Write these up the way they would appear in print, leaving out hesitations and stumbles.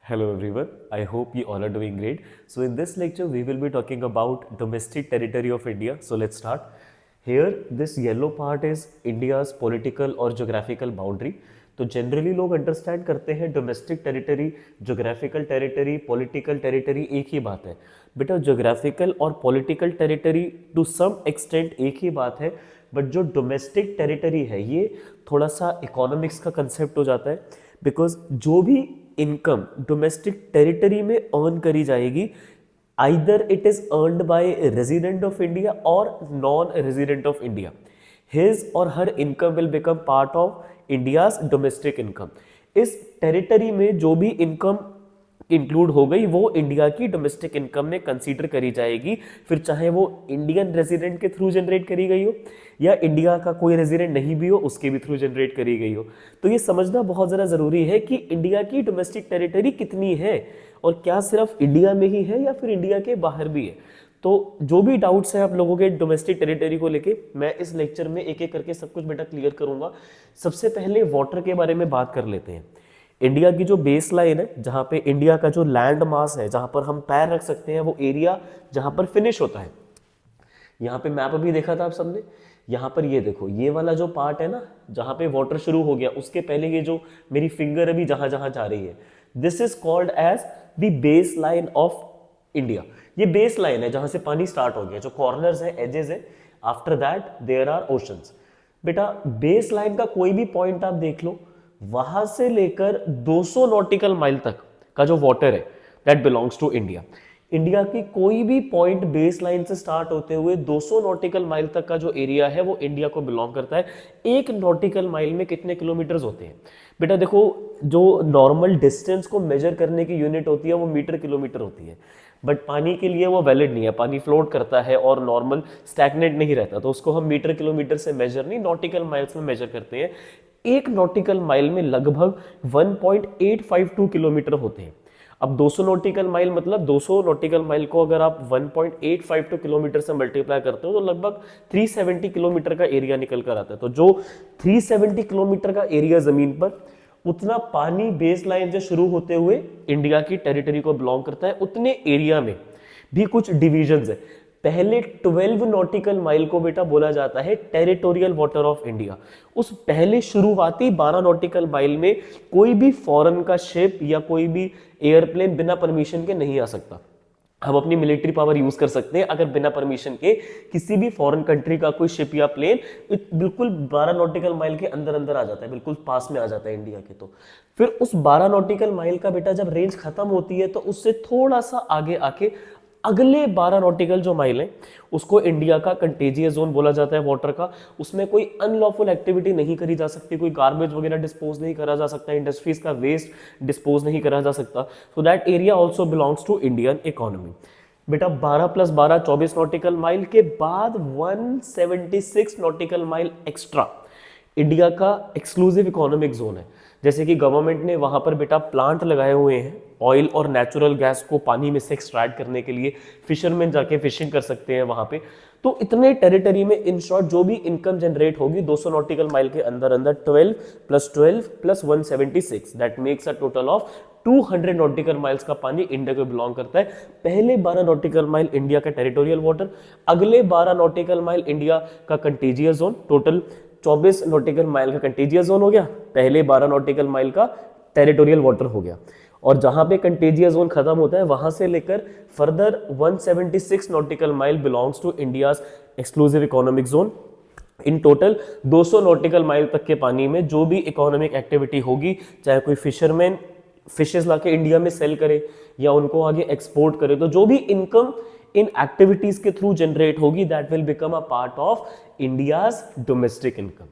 Hello everyone, I hope you all are doing great. So in this lecture we will be talking about domestic territory of India. So let's start. Here this yellow part is India's political or geographical boundary. तो generally लोग understand करते हैं domestic territory, geographical territory, political territory एक ही बात है। बेटा geographical और political territory to some extent एक ही बात है, बट जो डोमेस्टिक टेरिटरी है ये थोड़ा सा इकोनॉमिक्स का कंसेप्ट हो जाता है। बिकॉज जो भी इनकम डोमेस्टिक टेरिटरी में अर्न करी जाएगी, either it is earned by resident of India or non resident of India, his or her income will become part of India's domestic income. इस टेरिटरी में जो भी इनकम इंक्लूड हो गई वो इंडिया की डोमेस्टिक इनकम में कंसीडर करी जाएगी, फिर चाहे वो इंडियन रेजिडेंट के थ्रू जनरेट करी गई हो या इंडिया का कोई रेजिडेंट नहीं भी हो उसके भी थ्रू जनरेट करी गई हो। तो ये समझना बहुत ज़्यादा ज़रूरी है कि इंडिया की डोमेस्टिक टेरिटरी कितनी है और क्या सिर्फ इंडिया में ही है या फिर इंडिया के बाहर भी है। तो जो भी डाउट्स हैं आप लोगों के डोमेस्टिक टेरिटरी को लेके, मैं इस लेक्चर में एक एक करके सब कुछ बेटा क्लियर करूंगा। सबसे पहले वाटर के बारे में बात कर लेते हैं। इंडिया की जो बेस लाइन है, जहाँ पे इंडिया का जो लैंड मास है, जहाँ पर हम पैर रख सकते हैं, वो एरिया जहाँ पर फिनिश होता है। यहाँ पे मैप अभी देखा था आप सबने, यहाँ पर ये देखो, ये वाला जो पार्ट है ना जहाँ पे वाटर शुरू हो गया, उसके पहले ये जो मेरी फिंगर अभी जहाँ जहाँ जा रही है, this is called as the base line of India. ये बेस लाइन है जहाँ से पानी स्टार्ट हो गया, जो कॉर्नर्स है, एजेस है, after that there are oceans. बेटा बेस लाइन का कोई भी पॉइंट आप देख लो, वहां से लेकर 200 नॉटिकल माइल तक का जो वाटर है that belongs to India. India की कोई भी पॉइंट बेस लाइन से स्टार्ट होते हुए 200 नॉटिकल माइल तक का जो एरिया है वो इंडिया को बिलोंग करता है। एक नॉटिकल माइल में कितने किलोमीटर्स होते हैं? बेटा देखो, जो नॉर्मल डिस्टेंस को मेजर करने की यूनिट होती है वो मीटर किलोमीटर होती है, बट पानी के लिए वो वैलिड नहीं है। पानी फ्लोट करता है और नॉर्मल स्टैग्नेट नहीं रहता, तो उसको हम मीटर किलोमीटर से मेजर नहीं, नॉटिकल माइल्स में मेजर करते हैं। एक नॉटिकल माइल में लगभग 1.852 किलोमीटर होते हैं। अब 200 नॉटिकल माइल मतलब 200 नॉटिकल माइल को अगर आप 1.852 किलोमीटर से मल्टीप्लाई करते हो तो लगभग 370 किलोमीटर का एरिया निकल कर आता है। तो जो 370 किलोमीटर का एरिया जमीन पर, उतना पानी बेस लाइन से शुरू होते हुए इंडिया की टेरिटरी को बिलोंग करता है। उतने एरिया में भी कुछ डिविजन्स है। पहले 12 नॉटिकल माइल को बेटा बोला जाता है टेरिटोरियल वाटर ऑफ इंडिया। उस पहले शुरुआती 12 नॉटिकल माइल में कोई भी फॉरेन का शिप या कोई भी एयरप्लेन बिना परमिशन के नहीं आ सकता। हम अपनी मिलिट्री पावर यूज कर सकते हैं अगर बिना परमिशन के किसी भी फॉरेन कंट्री का कोई शिप या प्लेन बिल्कुल 12 नॉटिकल माइल के अंदर अंदर आ जाता है, बिल्कुल पास में आ जाता है इंडिया के। तो फिर उस 12 नॉटिकल माइल का बेटा जब रेंज खत्म होती है तो उससे थोड़ा सा आगे आके अगले 12 नॉटिकल जो माइल है उसको इंडिया का कंटेजियस जोन बोला जाता है वाटर का। उसमें कोई अनलॉफुल एक्टिविटी नहीं करी जा सकती, कोई गार्बेज वगैरह डिस्पोज नहीं करा जा सकता, इंडस्ट्रीज का वेस्ट डिस्पोज नहीं करा जा सकता। So that area also belongs to Indian economy. बेटा 12 + 12 24 नॉटिकल माइल के बाद 176 नॉटिकल माइल एक्स्ट्रा इंडिया का एक्सक्लूसिव इकोनॉमिक जोन है। जैसे कि गवर्नमेंट ने वहां पर बेटा प्लांट लगाए हुए हैं ऑयल और नेचुरल गैस को पानी में से एक्सट्रैक्ट करने के लिए, फिशरमैन जाके फिशिंग कर सकते हैं वहां पे। तो इतने टेरिटरी में इन शॉर्ट जो भी इनकम जनरेट होगी 200 नॉटिकल माइल के अंदर अंदर 12 + 12 + 176 that makes a total of 200 nautical miles का पानी इंडिया को बिलोंग करता है। पहले 12 नॉटिकल माइल इंडिया का टेरिटोरियल वाटर, अगले 12 नॉटिकल माइल इंडिया का contagious zone. Total 24 nautical mile का कंटेजियस जोन हो गया, पहले 12 नॉटिकल माइल का टेरिटोरियल वाटर हो गया। और जहां पे कंटेजियस जोन खत्म होता है वहां से लेकर further 176 nautical mile belongs to India's exclusive economic zone. In total 200 nautical mile तक के पानी में जो भी इकोनॉमिक एक्टिविटी होगी, चाहे कोई फिशरमैन फिशेस लाके इंडिया में सेल करे या उनको आगे एक्सपोर्ट करे, तो जो भी इनकम इन एक्टिविटीज के थ्रू जनरेट होगी that will become a part of India's domestic income.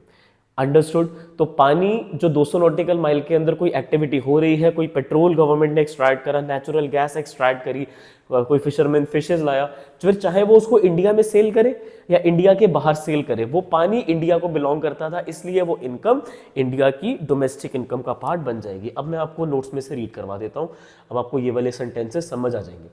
Understood? तो पानी जो 200 नॉटिकल माइल के अंदर कोई एक्टिविटी हो रही है, कोई पेट्रोल गवर्नमेंट ने एक्सट्रैक्ट करा, नेचुरल गैस एक्सट्रैक्ट करी, कोई फिशरमैन फिशेज लाया, फिर चाहे वो उसको इंडिया में सेल करे या इंडिया के बाहर सेल करे, वो पानी इंडिया को बिलोंग करता था, इसलिए वो इनकम इंडिया की डोमेस्टिक इनकम का पार्ट बन जाएगी। अब मैं आपको नोट्स में से रीड करवा देता हूँ, अब आपको ये वाले सेंटेंसेस समझ आ जाएंगे।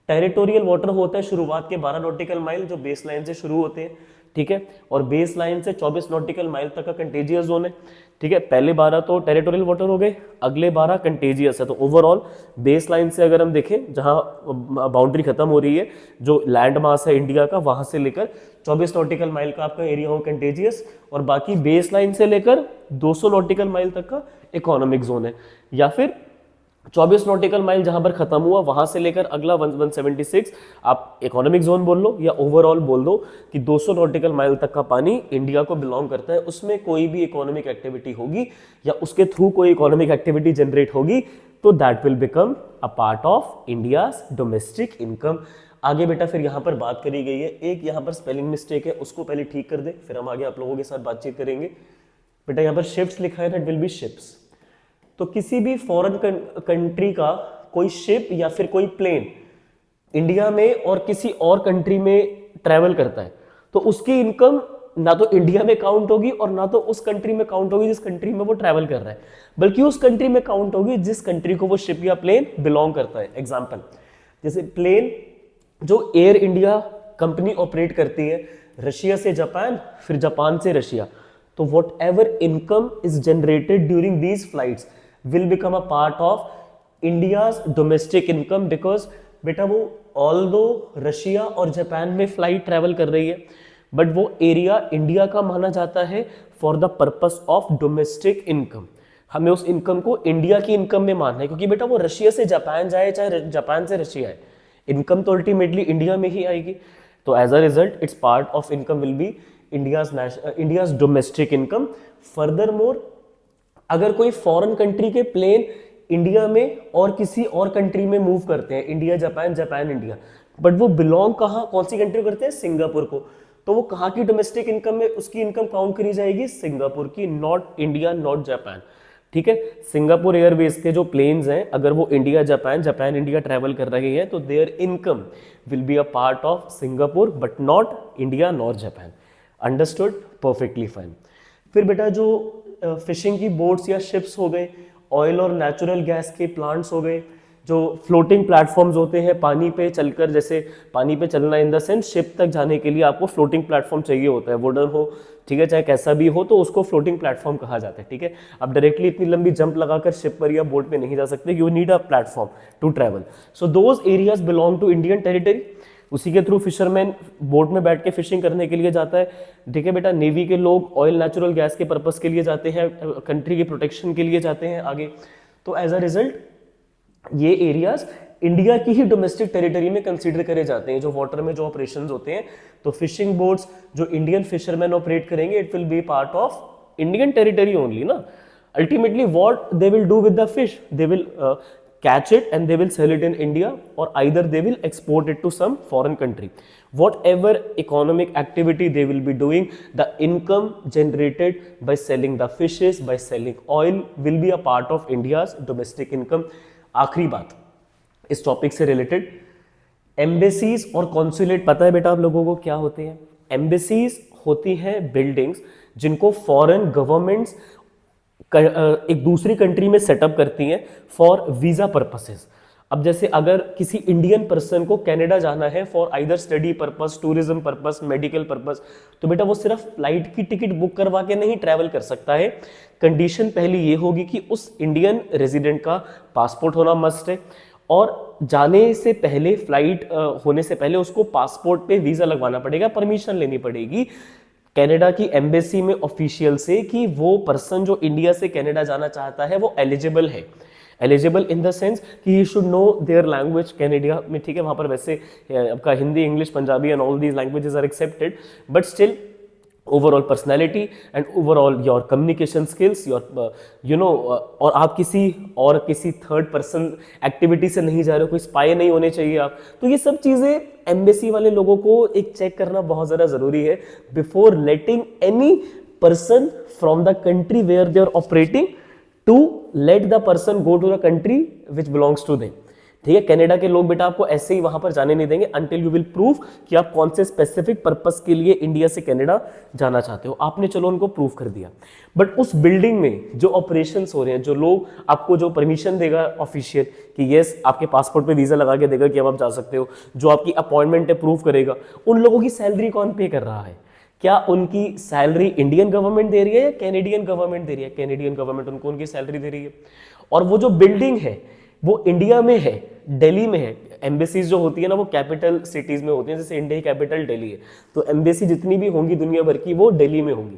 टेरिटोरियल वाटर होता है शुरुआत के 12 नॉटिकल माइल जो बेस लाइन से शुरू होते हैं, ठीक है, और बेस लाइन से 24 नॉटिकल माइल तक का कंटेजियस जोन है, ठीक है। पहले 12 तो टेरिटोरियल वाटर हो गए, अगले 12 कंटेजियस है। तो ओवरऑल बेस लाइन से अगर हम देखें, जहां बाउंड्री खत्म हो रही है, जो लैंड मास है इंडिया का, वहां से लेकर 24 नॉटिकल माइल का आपका एरिया हो कंटेजियस, और बाकी बेस लाइन से लेकर 200 नॉटिकल माइल तक का इकोनॉमिक जोन है, या फिर 24 नॉटिकल माइल जहां पर खत्म हुआ वहां से लेकर अगला 176 आप इकोनॉमिक जोन बोल लो या ओवरऑल बोल दो कि 200 नॉटिकल माइल तक का पानी इंडिया को बिलोंग करता है। उसमें कोई भी इकोनॉमिक एक्टिविटी होगी या उसके थ्रू कोई इकोनॉमिक एक्टिविटी जनरेट होगी तो that will become a part of India's domestic income. आगे बेटा फिर यहाँ पर बात करी गई है, एक यहाँ पर स्पेलिंग मिस्टेक है, उसको पहले ठीक कर दे, फिर हम आगे आप लोगों के साथ बातचीत करेंगे। बेटा यहाँ पर शिप्स लिखा है ना, इट विल बी शिप्स। तो किसी भी फॉरेन कंट्री का कोई शिप या फिर कोई प्लेन इंडिया में और किसी और कंट्री में ट्रैवल करता है तो उसकी इनकम ना तो इंडिया में काउंट होगी और ना तो उस कंट्री में काउंट होगी जिस कंट्री में वो ट्रैवल कर रहा है, बल्कि उस कंट्री में काउंट होगी जिस कंट्री को वो शिप या प्लेन बिलोंग करता है। एग्जाम्पल, जैसे प्लेन जो एयर इंडिया कंपनी ऑपरेट करती है रशिया से जापान, फिर जापान से रशिया, तो what ever income is generated during these flights will become a part of India's domestic income because बेटा वो although रशिया और जापान में फ्लाइट ट्रैवल कर रही है बट वो एरिया इंडिया का माना जाता है for the purpose of domestic income. हमें उस इनकम को इंडिया की इनकम में मानना है, क्योंकि बेटा वो रशिया से जापान जाए चाहे जापान से रशिया आए, इनकम तो अल्टीमेटली इंडिया में ही आएगी। तो as a result its part of income will be India's domestic income. Furthermore, अगर कोई फॉरेन कंट्री के प्लेन इंडिया में और किसी और कंट्री में मूव करते हैं, India Japan, Japan India, but वो बिलोंग कहाँ, कौन सी कंट्री करते हैं, सिंगापुर को, तो वो कहाँ की डोमेस्टिक इनकम में उसकी इनकम काउंट करी जाएगी, सिंगापुर की, नॉट इंडिया नॉट जापान। ठीक है, सिंगापुर एयरवेज के जो प्लेन्स हैं अगर वो India Japan, Japan India travel कर रहे हैं तो there income will be a part of Singapore but not India not Japan. Understood, perfectly fine. फिर बेटा जो फिशिंग की बोट्स या शिप्स हो गए, ऑयल और नेचुरल गैस के प्लांट्स हो गए, जो फ्लोटिंग प्लेटफॉर्म्स होते हैं पानी पे चलकर, जैसे पानी पे चलना इन द सेंस शिप तक जाने के लिए आपको फ्लोटिंग प्लेटफॉर्म चाहिए होता है, वुडन हो, ठीक है, चाहे कैसा भी हो, तो उसको फ्लोटिंग प्लेटफॉर्म कहा जाता है। ठीक है, आप डायरेक्टली इतनी लंबी जंप लगाकर शिप पर या बोट पे नहीं जा सकते, you need a platform to travel. So those areas belong to Indian territory. उसी के थ्रू फिशरमैन बोट में बैठ के फिशिंग करने के लिए जाता है। ठीक है बेटा, नेवी के लोग ऑयल नेचुरल गैस के पर्पस के लिए जाते हैं, कंट्री के प्रोटेक्शन के लिए जाते हैं आगे। तो एज अ रिजल्ट ये एरियाज इंडिया की ही डोमेस्टिक टेरिटरी में कंसीडर करे जाते हैं, जो वाटर में जो ऑपरेशंस होते हैं। तो फिशिंग बोट्स जो इंडियन फिशरमैन ऑपरेट करेंगे, it will be part of Indian territory only ना। Ultimately what they will do with the fish, they will catch it and they will sell it in India, or either they will export it to some foreign country. Whatever economic activity they will be doing, the income generated by selling the fishes, by selling oil will be a part of India's domestic income. आखिरी बात इस topic से related, embassies और consulate पता है बेटा आप लोगों को क्या होते हैं? एम्बेसीज होती हैं बिल्डिंग्स जिनको फॉरेन गवर्नमेंट्स एक दूसरी कंट्री में सेटअप करती हैं फॉर वीजा पर्पसेस। अब जैसे अगर किसी इंडियन पर्सन को कनाडा जाना है for either study purpose, tourism purpose, medical purpose, तो बेटा वो सिर्फ फ्लाइट की टिकट बुक करवा के नहीं ट्रैवल कर सकता है। कंडीशन पहली ये होगी कि उस इंडियन रेजिडेंट का पासपोर्ट होना मस्ट है, और जाने से पहले फ्लाइट होने से पहले उसको पासपोर्ट पे वीजा लगवाना पड़ेगा, परमिशन लेनी पड़ेगी कनाडा की एम्बेसी में ऑफिशियल से कि वो पर्सन जो इंडिया से कनाडा जाना चाहता है वो एलिजिबल है। एलिजिबल इन द सेंस कि he should know their language Canada में। ठीक है, वहां पर वैसे आपका Hindi, English, Punjabi and all these languages are accepted, but still overall personality and overall your communication skills, your you know, और आप किसी थर्ड पर्सन एक्टिविटी से नहीं जा रहे हो, कोई स्पाई नहीं होने चाहिए आप। तो ये सब चीज़ें एम्बेसी वाले लोगों को एक चेक करना बहुत ज़्यादा ज़रूरी है before letting any person from the country where they are operating to let the person go to the country which belongs to them. ठीक है, कनाडा के लोग बेटा आपको ऐसे ही वहां पर जाने नहीं देंगे अंटिल यू विल प्रूव कि आप कौन से स्पेसिफिक पर्पस के लिए इंडिया से कनाडा जाना चाहते हो। आपने चलो उनको प्रूव कर दिया, बट उस बिल्डिंग में जो ऑपरेशंस हो रहे हैं, जो लोग आपको जो परमिशन देगा ऑफिशियल कि यस आपके पासपोर्ट पे वीजा लगा के देगा कि अब आप जा सकते हो, जो आपकी अपॉइंटमेंट है प्रूव करेगा, उन लोगों की सैलरी कौन पे कर रहा है? क्या उनकी सैलरी इंडियन गवर्नमेंट दे रही है या कैनेडियन गवर्नमेंट दे रही है? कैनेडियन गवर्नमेंट उनको उनकी सैलरी दे रही है। और वो जो बिल्डिंग है वो इंडिया में है, दिल्ली में है। एम्बेसीज जो होती है ना वो कैपिटल सिटीज में होती है, जैसे इंडिया की कैपिटल दिल्ली है, तो एम्बेसी जितनी भी होंगी दुनिया भर की वो दिल्ली में होंगी।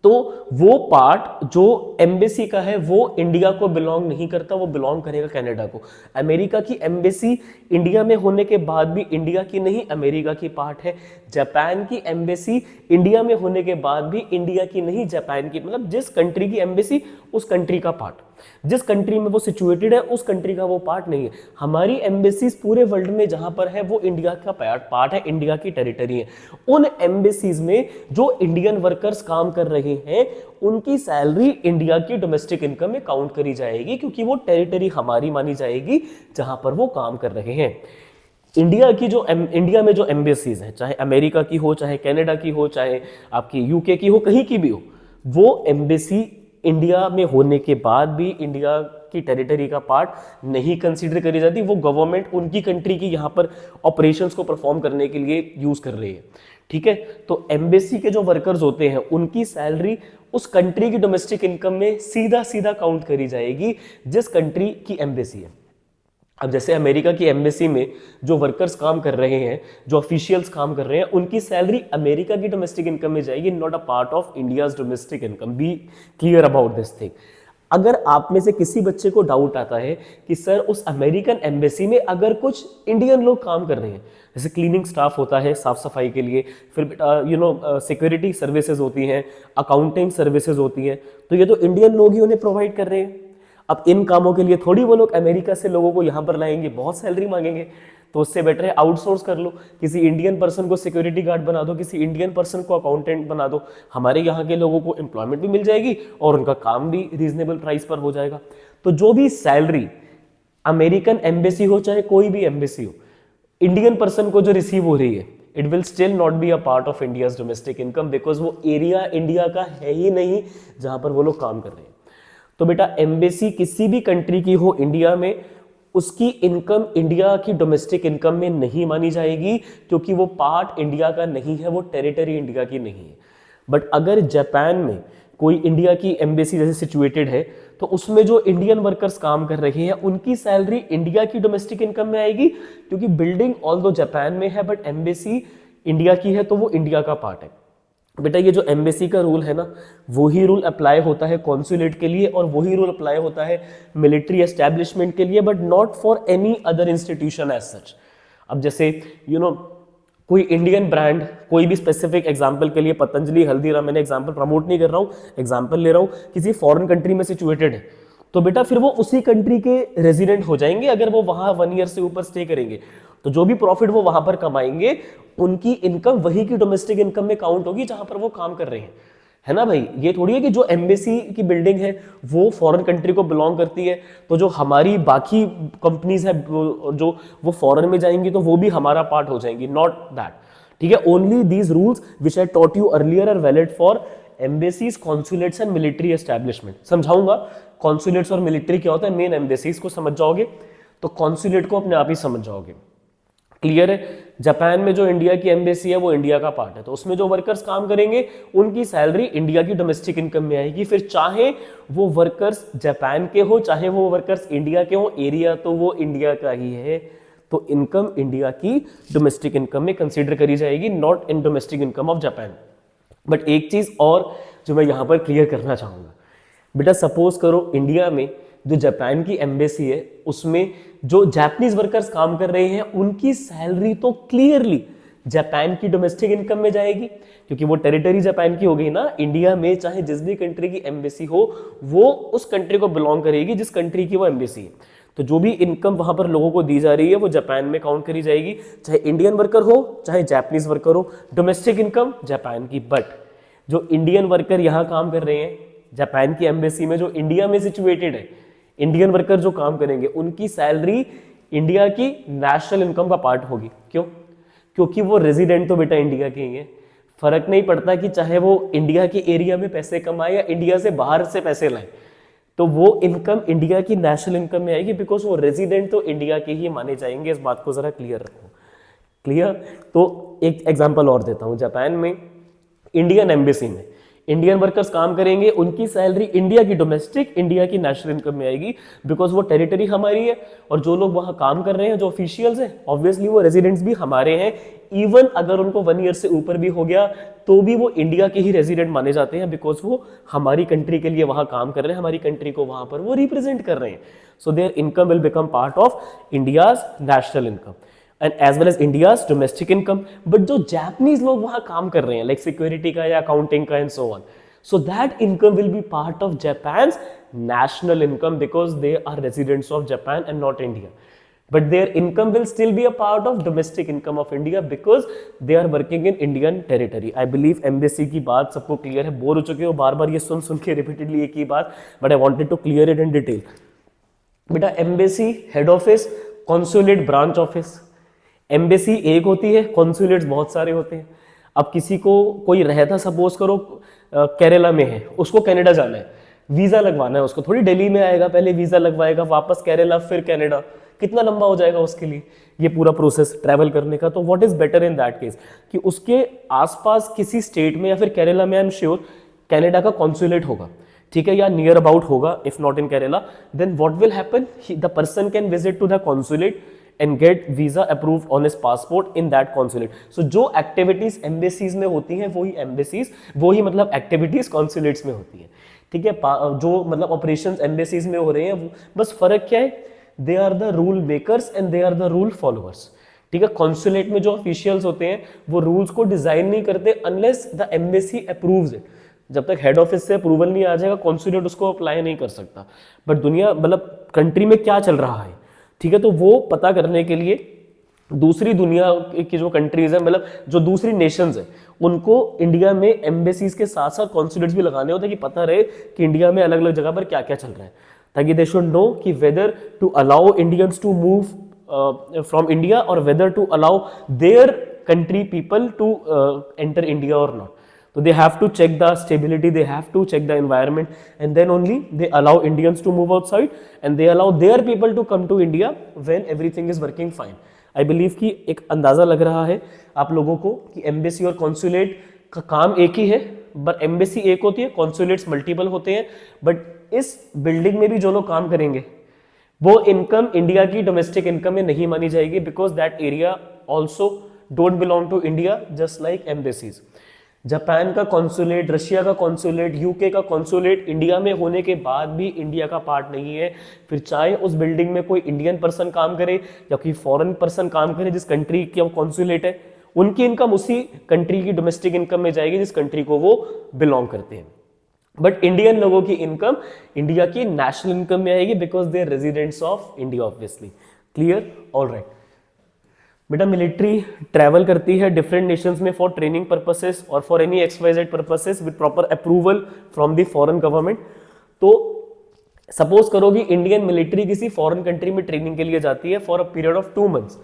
तो वो पार्ट जो एम्बेसी का है वो इंडिया को बिलोंग नहीं करता, वो बिलोंग करेगा कनाडा को। अमेरिका की एम्बेसी इंडिया में होने के बाद भी इंडिया की नहीं, अमेरिका की पार्ट है। जापान की एम्बेसी इंडिया में होने के बाद भी इंडिया की नहीं, जापान की, मतलब जिस कंट्री की एम्बेसी उस कंट्री का पार्ट, जिस कंट्री में वो सिचुएटेड है उस कंट्री का वो पार्ट नहीं है। हमारी एम्बेसीज पूरे वर्ल्ड में जहां पर है वो इंडिया का पार्ट है, इंडिया की टेरिटरी है। उन एम्बेसीज में जो इंडियन वर्कर्स काम कर रहे हैं उनकी सैलरी इंडिया की डोमेस्टिक इनकम में काउंट करी जाएगी, क्योंकि वो टेरिटरी हमारी मानी जाएगी जहां पर वो काम कर रहे हैं। इंडिया में जो एम्बेसीज हैं, चाहे अमेरिका की हो, चाहे कनाडा की हो, चाहे आपकी यूके की हो, कहीं की भी हो, वो एम्बेसी इंडिया में होने के बाद भी इंडिया की टेरिटरी का पार्ट नहीं कंसीडर करी जाती। वो गवर्नमेंट उनकी कंट्री की यहाँ पर ऑपरेशंस को परफॉर्म करने के लिए यूज कर रही है, ठीक है। तो एम्बेसी के जो वर्कर्स होते हैं उनकी सैलरी उस कंट्री की डोमेस्टिक इनकम में सीधा सीधा काउंट करी जाएगी जिस कंट्री की एम्बेसी है। अब जैसे अमेरिका की एम्बेसी में जो वर्कर्स काम कर रहे हैं, जो ऑफिशियल्स काम कर रहे हैं, उनकी सैलरी अमेरिका की डोमेस्टिक इनकम में जाएगी, not a part of India's domestic income. Be clear about this thing. अगर आप में से किसी बच्चे को डाउट आता है कि सर उस अमेरिकन एम्बेसी में अगर कुछ इंडियन लोग काम कर रहे हैं, जैसे क्लीनिंग स्टाफ होता है साफ सफाई के लिए, फिर सिक्योरिटी सर्विसेज होती हैं, अकाउंटिंग सर्विसेज होती हैं, तो ये तो इंडियन लोग ही उन्हें प्रोवाइड कर रहे हैं। अब इन कामों के लिए थोड़ी वो लोग अमेरिका से लोगों को यहाँ पर लाएंगे, बहुत सैलरी मांगेंगे, तो उससे बेटर है आउटसोर्स कर लो, किसी इंडियन पर्सन को सिक्योरिटी गार्ड बना दो, किसी इंडियन पर्सन को अकाउंटेंट बना दो, हमारे यहाँ के लोगों को एम्प्लॉयमेंट भी मिल जाएगी और उनका काम भी रीजनेबल प्राइस पर हो जाएगा। तो जो भी सैलरी अमेरिकन एम्बेसी हो चाहे कोई भी एम्बेसी हो, इंडियन पर्सन को जो रिसीव हो रही है, it will still not be a part of India's domestic income, because वो एरिया इंडिया का है ही नहीं जहां पर वो लोग काम कर रहे हैं। तो बेटा एम्बेसी किसी भी कंट्री की हो इंडिया में, उसकी इनकम इंडिया की डोमेस्टिक इनकम में नहीं मानी जाएगी, क्योंकि वो पार्ट इंडिया का नहीं है, वो टेरिटरी इंडिया की नहीं है। बट अगर जापान में कोई इंडिया की एम्बेसी जैसे सिचुएटेड है, तो उसमें जो इंडियन वर्कर्स काम कर रहे हैं उनकी सैलरी इंडिया की डोमेस्टिक इनकम में आएगी, क्योंकि बिल्डिंग ऑल्दो जापान में है बट एम्बेसी इंडिया की है, तो वो इंडिया का पार्ट है। बेटा ये जो एम्बेसी का रूल है ना, वही रूल अप्लाई होता है कॉन्सुलेट के लिए, और वही रूल अप्लाई होता है मिलिट्री एस्टैब्लिशमेंट के लिए, but not for any other institution as such. अब जैसे कोई इंडियन ब्रांड, कोई भी स्पेसिफिक एग्जांपल के लिए पतंजलि, हल्दीराम, मैंने एग्जांपल प्रमोट नहीं कर रहा हूँ, एग्जांपल ले रहा हूँ, किसी फॉरेन कंट्री में सिचुएटेड है, तो बेटा फिर वो उसी कंट्री के रेजिडेंट हो जाएंगे अगर वो वहां 1 ईयर से ऊपर स्टे करेंगे। तो जो भी प्रॉफिट वो वहां पर कमाएंगे उनकी इनकम वही की डोमेस्टिक इनकम में काउंट होगी जहां पर वो काम कर रहे हैं, है ना भाई। ये थोड़ी है कि जो एम्बेसी की बिल्डिंग है वो फॉरेन कंट्री को बिलोंग करती है, तो जो हमारी बाकी कंपनीज है जो वो फॉरेन में जाएंगी तो वो भी हमारा पार्ट हो जाएंगी, नॉट दैट, ठीक है। Only these rules which I taught you earlier are valid for embassies, consulates and military establishment. समझाऊंगा कॉन्सुलेट्स और मिलिट्री क्या होता है, मेन एम्बेसीज को समझ जाओगे तो कॉन्सुलेट को अपने आप ही समझ जाओगे, क्लियर है। जापान में जो इंडिया की एम्बेसी है वो इंडिया का पार्ट है, तो उसमें जो वर्कर्स काम करेंगे उनकी सैलरी इंडिया की डोमेस्टिक इनकम में आएगी। फिर चाहे वो वर्कर्स जापान के हो चाहे वो वर्कर्स इंडिया के हो, एरिया तो वो इंडिया का ही है, तो इनकम इंडिया की डोमेस्टिक इनकम में कंसीडर करी जाएगी, not in domestic income of Japan. But एक चीज और जो मैं यहां पर क्लियर करना चाहूंगा, बेटा सपोज करो इंडिया में जो जापान की एम्बेसी है उसमें जो जापानीज वर्कर्स काम कर रहे हैं उनकी सैलरी तो क्लियरली जापान की डोमेस्टिक इनकम में जाएगी, क्योंकि वो टेरिटरी जापान की हो गई ना। इंडिया में चाहे जिस भी कंट्री की एम्बेसी हो वो उस कंट्री को बिलोंग करेगी जिस कंट्री की वो एम्बेसी है, तो जो भी इनकम वहां पर लोगों को दी जा रही है वो जापान में काउंट करी जाएगी, चाहे इंडियन वर्कर हो चाहे जापानीज वर्कर हो, डोमेस्टिक इनकम जापान की। बट जो इंडियन वर्कर यहाँ काम कर रहे हैं जापान की एम्बेसी में, जो इंडिया में सिचुएटेड है, इंडियन वर्कर जो काम करेंगे उनकी सैलरी इंडिया की नेशनल इनकम का पार्ट होगी। क्यों? क्योंकि वो रेजिडेंट तो बेटा इंडिया के ही है, फर्क नहीं पड़ता कि चाहे वो इंडिया के एरिया में पैसे कमाए या इंडिया से बाहर से पैसे लाए, तो वो इनकम इंडिया की नेशनल इनकम में आएगी, बिकॉज वो रेजिडेंट तो इंडिया के ही माने जाएंगे। इस बात को जरा क्लियर रखो, क्लियर। तो एक एग्जांपल और देता हूं, जापान में इंडियन एम्बेसी में इंडियन वर्कर्स काम करेंगे, उनकी सैलरी इंडिया की डोमेस्टिक, इंडिया की नेशनल इनकम में आएगी, बिकॉज वो टेरिटरी हमारी है। और जो लोग वहां काम कर रहे हैं, जो ऑफिशियल्स हैं, ऑब्वियसली वो रेजिडेंट्स भी हमारे हैं। इवन अगर उनको 1 ईयर से ऊपर भी हो गया तो भी वो इंडिया के ही रेजिडेंट माने जाते हैं, बिकॉज वो हमारी कंट्री के लिए वहां काम कर रहे हैं, हमारी कंट्री को वहां पर वो रिप्रेजेंट कर रहे हैं। So their income will become part of India's national income and as well as India's domestic income. But जो जापानीज लोग वहां काम कर रहे हैं, लाइक सिक्योरिटी का या अकाउंटिंग का and so on, so that income will be part of Japan's national income because they are residents of Japan and not India. But their income will still be a part of domestic income of India because they are working in Indian territory. I believe embassy की बात सबको clear है, bore हो चुके हो बार बार ये सुन के repeatedly एक ही बात, but I wanted to clear it in detail. बेटा embassy head office, consulate branch office. Embassy एक होती है, कॉन्सुलेट्स बहुत सारे होते हैं। अब किसी को कोई रहता, सपोज करो केरला में है, उसको कनाडा जाना है, वीजा लगवाना है उसको, थोड़ी दिल्ली में आएगा, पहले वीजा लगवाएगा, वापस केरला, फिर कनाडा, कितना लंबा हो जाएगा उसके लिए ये पूरा प्रोसेस ट्रैवल करने का। तो what is better in that case कि उसके आसपास किसी स्टेट में या फिर केरला में, आई एम श्योर कनाडा का कॉन्सुलेट होगा, ठीक है, या नियर अबाउट होगा, if not in Kerala, then what will happen, the person can visit to the consulate and get visa approved on his passport in that consulate. So जो activities embassies में होती हैं वही embassies, वही मतलब activities consulates में होती हैं, ठीक है। जो मतलब operations embassies में हो रहे हैं, बस फर्क क्या है, they are the rule makers and they are the rule followers, ठीक है। कॉन्सुलेट में जो ऑफिशियल्स होते हैं वो रूल्स को डिजाइन नहीं करते unless the embassy approves it. जब तक हेड ऑफिस से अप्रूवल नहीं आ जाएगा, कॉन्सुलेट उसको अप्लाई नहीं कर सकता। बट दुनिया मतलब कंट्री में क्या चल रहा है, ठीक है, तो वो पता करने के लिए दूसरी दुनिया की जो कंट्रीज है, मतलब जो दूसरी नेशंस है, उनको इंडिया में एम्बेसीज के साथ साथ कॉन्सुलेट्स भी लगाने होते हैं कि पता रहे कि इंडिया में अलग अलग जगह पर क्या क्या चल रहा है, ताकि दे शुड नो कि whether to allow Indians to move from India or whether to allow their country people to enter India or not. So they have to check the stability, they have to check the environment, and then only they allow Indians to move outside and they allow their people to come to India when everything is working fine. I believe कि एक अंदाजा लग रहा है आप लोगों को कि एम्बेसी और कॉन्सुलेट का काम एक ही है, बट एम्बेसी एक होती है, कॉन्सुलेट्स मल्टीपल होते हैं। बट इस बिल्डिंग में भी जो लोग काम करेंगे वो इनकम इंडिया की डोमेस्टिक इनकम में नहीं मानी जाएगी, because that area also don't belong to India, just like embassies. Japan का कॉन्सुलेट, रशिया का कॉन्सुलेट, यूके का कॉन्सुलेट इंडिया में होने के बाद भी इंडिया का पार्ट नहीं है। फिर चाहे उस बिल्डिंग में कोई इंडियन पर्सन काम करे या कोई फॉरेन पर्सन काम करे, जिस कंट्री की कॉन्सुलेट है, उनकी इनकम उसी कंट्री की डोमेस्टिक इनकम में जाएगी जिस कंट्री को वो बिलोंग करते हैं। बट इंडियन लोगों की इनकम इंडिया की नेशनल इनकम में आएगी, because they are residents of India obviously. Clear? All right बेटा, मिलिट्री ट्रैवल करती है डिफरेंट नेशंस में फॉर ट्रेनिंग पर्पसेस और for any XYZ purposes with proper approval from the foreign government. तो suppose करो कि इंडियन मिलिट्री किसी foreign country में ट्रेनिंग के लिए जाती है for a period of 2 months,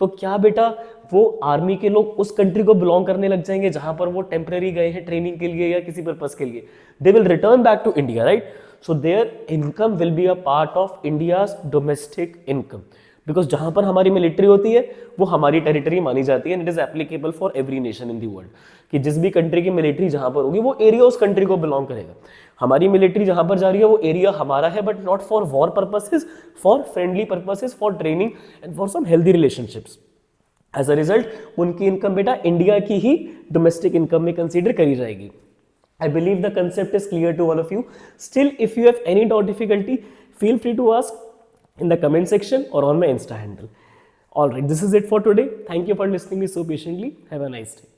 तो क्या बेटा वो आर्मी के लोग उस कंट्री को बिलोंग करने लग जाएंगे जहां पर वो टेम्पररी गए हैं ट्रेनिंग के लिए या किसी पर्पस के लिए? They will return back to India, right? So their income will be a part of India's domestic income, because जहां पर हमारी मिलिट्री होती है वो हमारी टेरिटरी मानी जाती है, and it is applicable for every nation in the world, कि जिस भी कंट्री की मिलिट्री जहां पर होगी वो एरिया उस कंट्री को बिलोंग करेगा। हमारी मिलिट्री जहां पर जा रही है वो एरिया हमारा है, but not for war purposes, for friendly purposes, for training and for some healthy relationships. As a result उनकी इनकम बेटा इंडिया की ही डोमेस्टिक इनकम में कंसीडर करी जाएगी। I believe the concept is clear to all of you. Still, if you have any doubt, difficulty, feel free to ask in the comment section or on my Insta handle. Alright, this is it for today. Thank you for listening me so patiently. Have a nice day.